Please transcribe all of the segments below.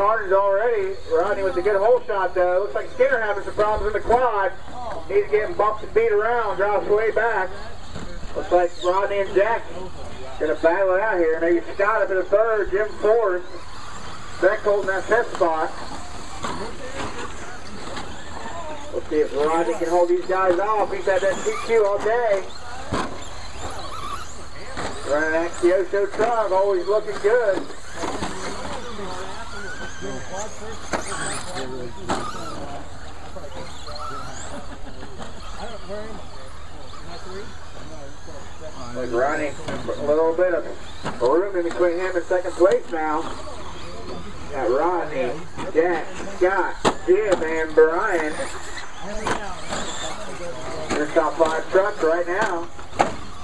margins already. Rodney with a good hole shot though. Looks like Skinner having some problems in the quad. He's getting bumped and beat around, drops way back. Looks like Rodney and Jack gonna battle it out here. Maybe Scott up in the third, Jim fourth. Beck holding that fifth spot. Let's see if Rodney can hold these guys off. He's had that TQ all day. Running that Kyosho truck, always looking good. Like Rodney, a little bit of room in between him and second place now. Got Rodney, Jack, Scott, Jim, and Brian. Your top 5 trucks right now.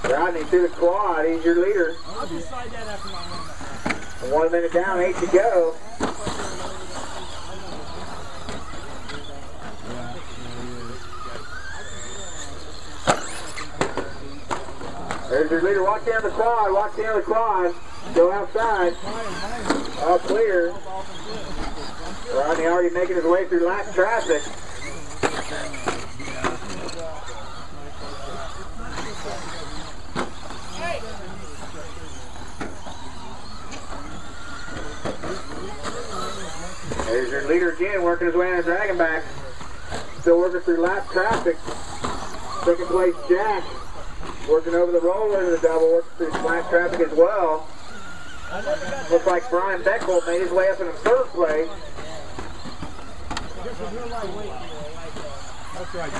Rodney through the quad, he's your leader. I'll decide that after my 1 minute down, 8 to go. There's your leader. Walk down the quad. Walk down the quad. Go outside. All clear. Rodney already making his way through lap traffic. There's your leader again, working his way on the dragon back. Still working through lap traffic. Second place, Jack. Working over the roller to the double, working through flat traffic as well. Looks like Brian Beckholt made his way up in the third place. That's right.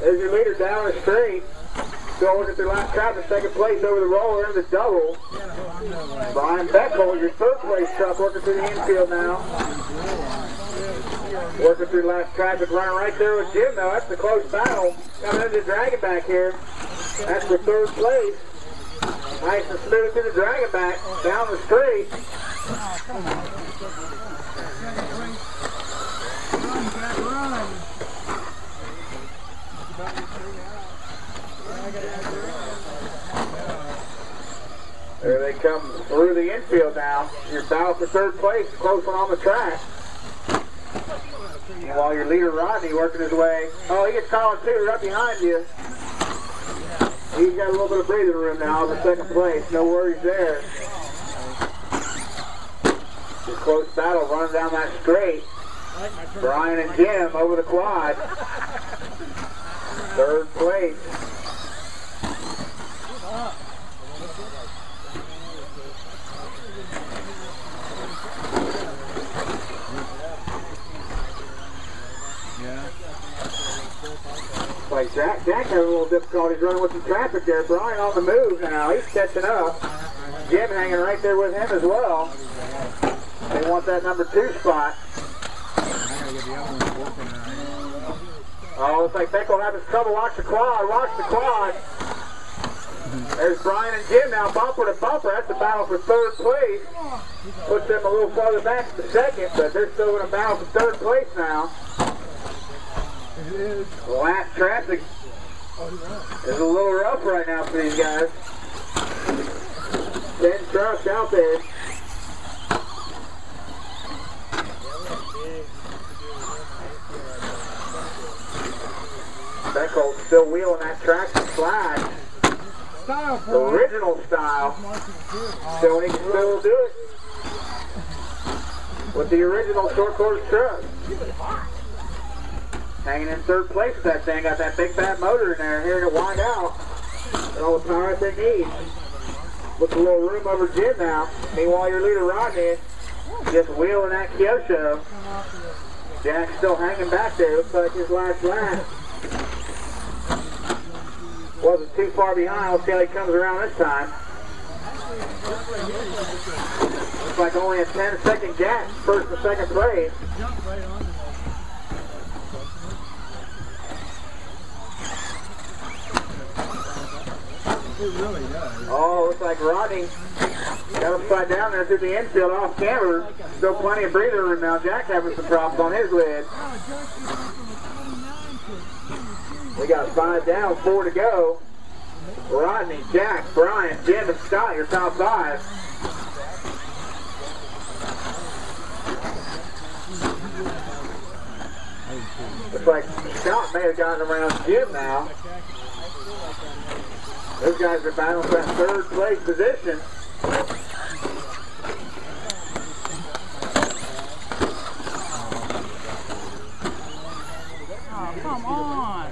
There's your leader down the straight. Still working through lap traffic, second place over the roller and the double. Brian Beckholt, your third place truck, working through the infield now. Working through lap traffic, running right there with Jim though. That's the close battle. Coming into the dragon back here. That's for third place. Nice and smooth through the dragon back, down the straight. There they come through the infield now. Your battle for third place, close one on the track. And while your leader Rodney working his way, oh, he gets Colin too, right behind you. He's got a little bit of breathing room now in the second place. No worries there. Just close battle running down that straight. Brian and Jim over the quad. Third place. Like Jack having a little difficulties running with the traffic there. Brian on the move now. He's catching up. Jim hanging right there with him as well. They want that number 2 spot. Oh, looks like Beckholt having trouble. Watch the quad. Watch the quad. There's Brian and Jim now, bumper to bumper. That's the battle for third place. Puts them a little farther back to second, but they're still going to battle for third place now. Lap traffic is a little rough right now for these guys. 10 trucks out there. Beckholt still wheeling that traction slide. Original style. So he can still do it with the original short course truck. Hanging in third place with that thing. Got that big fat motor in there, hearing it wind out. And all the power they need. Looks a little room over Jim now. Meanwhile, your leader Rodney just wheeling that Kyosho. Jack's still hanging back there. Looks like his last lap. Wasn't too far behind. Let's see how he comes around this time. Looks like only a 10-second gap, first and second place. It really does. Oh, looks like Rodney Got upside down there through the infield off camera. Still plenty of breather room now. Jack having some problems on his lid. We got 5 down, 4 to go. Rodney, Jack, Brian, Jim, and Scott, your top 5. Looks like Scott may have gotten around Jim now. Those guys are battling for that 3rd place position. Oh, come on.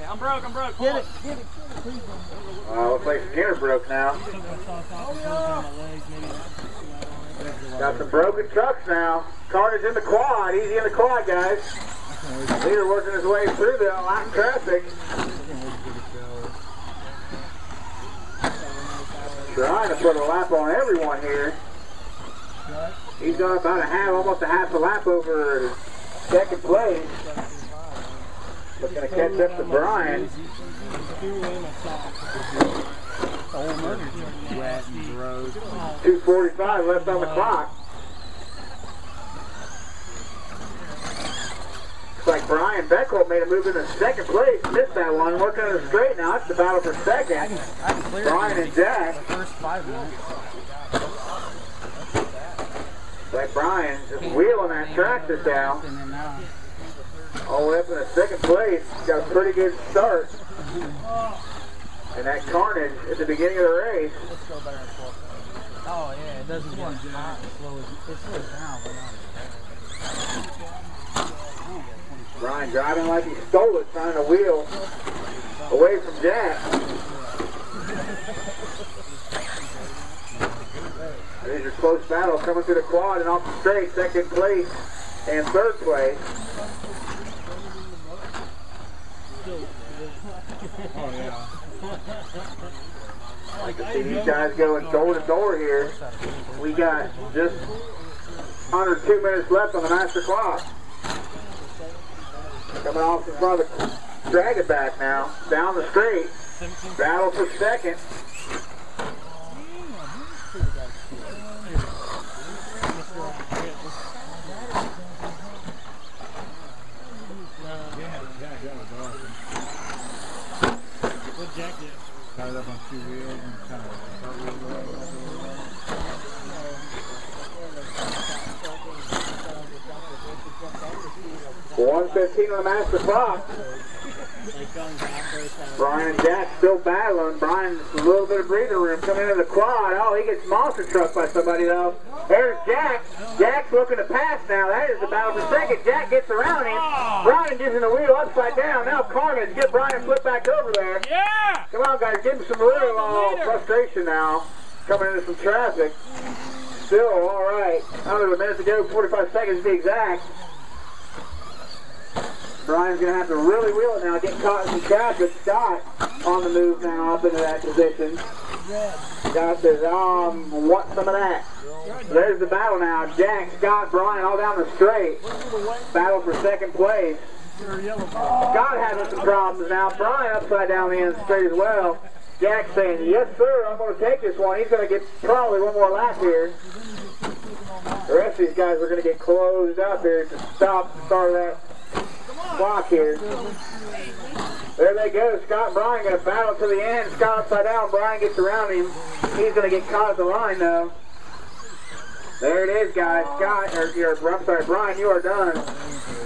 I'm broke. Get it. Looks like Skinner broke now. Got some broken trucks now. Carnage in the quad. Easy in the quad, guys. Leader working his way through the lap traffic. Trying to put a lap on everyone here. He's got about almost a half a lap over 2nd place. Looking to catch up to Brian. 2:45 left on the clock. Looks like Brian Beckholt made a move into 2nd place. Missed that one. Working on the straight now. It's the battle for 2nd. Brian and Jack. First 5 minutes. Looks like Brian just wheeling that tractor down. All the way up in the 2nd place. Got a pretty good start. And that Carnage at the beginning of the race. Oh yeah, it doesn't get hot. It slows down, but not. Brian driving like he stole it, trying to wheel away from Jack. There's your close battle coming through the quad and off the straight. 2nd place and 3rd place. Oh yeah. I like to see these guys going door to door here. We got just under 2 minutes left on the master clock. Coming off in front of the drag it back now. Down the straight. Battle for 2nd. What Jack did? Tied up on 2 wheels and kind of 1:15 on the master clock. Brian and Jack still battling. Brian's a little bit of breather room coming into the quad. Oh, he gets monster trucked by somebody though. There's Jack. Jack's looking to pass now. That is the battle for 2nd. Jack gets around him. Brian using the wheel upside down. Now Carnage, get Brian flipped back over there. Yeah! Come on, guys, give him some real frustration now. Coming into some traffic. Still all right. Under a minute to go, 45 seconds to be exact. Brian's going to have to really wheel it now, get caught in some traffic. Scott on the move now up into that position. Scott says, want some of that. There's the battle now. Jack, Scott, Brian all down the straight. Battle for 2nd place. Scott having some problems now. Brian upside down the end straight as well. Jack saying, yes sir, I'm going to take this one. He's going to get probably one more lap here. The rest of these guys are going to get closed up here to stop the start of that clock here. There they go. Scott and Brian going to battle to the end. Scott upside down. Brian gets around him. He's going to get caught at the line though. There it is, guys. Scott, I'm sorry, Brian, you are done.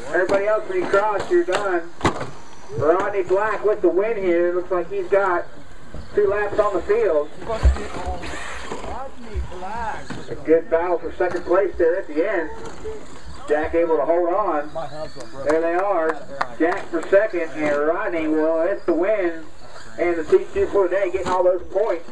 Everybody else, when you cross, you're done. Rodney Black with the win here. Looks like he's got 2 laps on the field. A good battle for 2nd place there at the end. Jack able to hold on. There they are. Jack for 2nd, and Rodney, well, it's the win. And the Teach 2 for today getting all those points.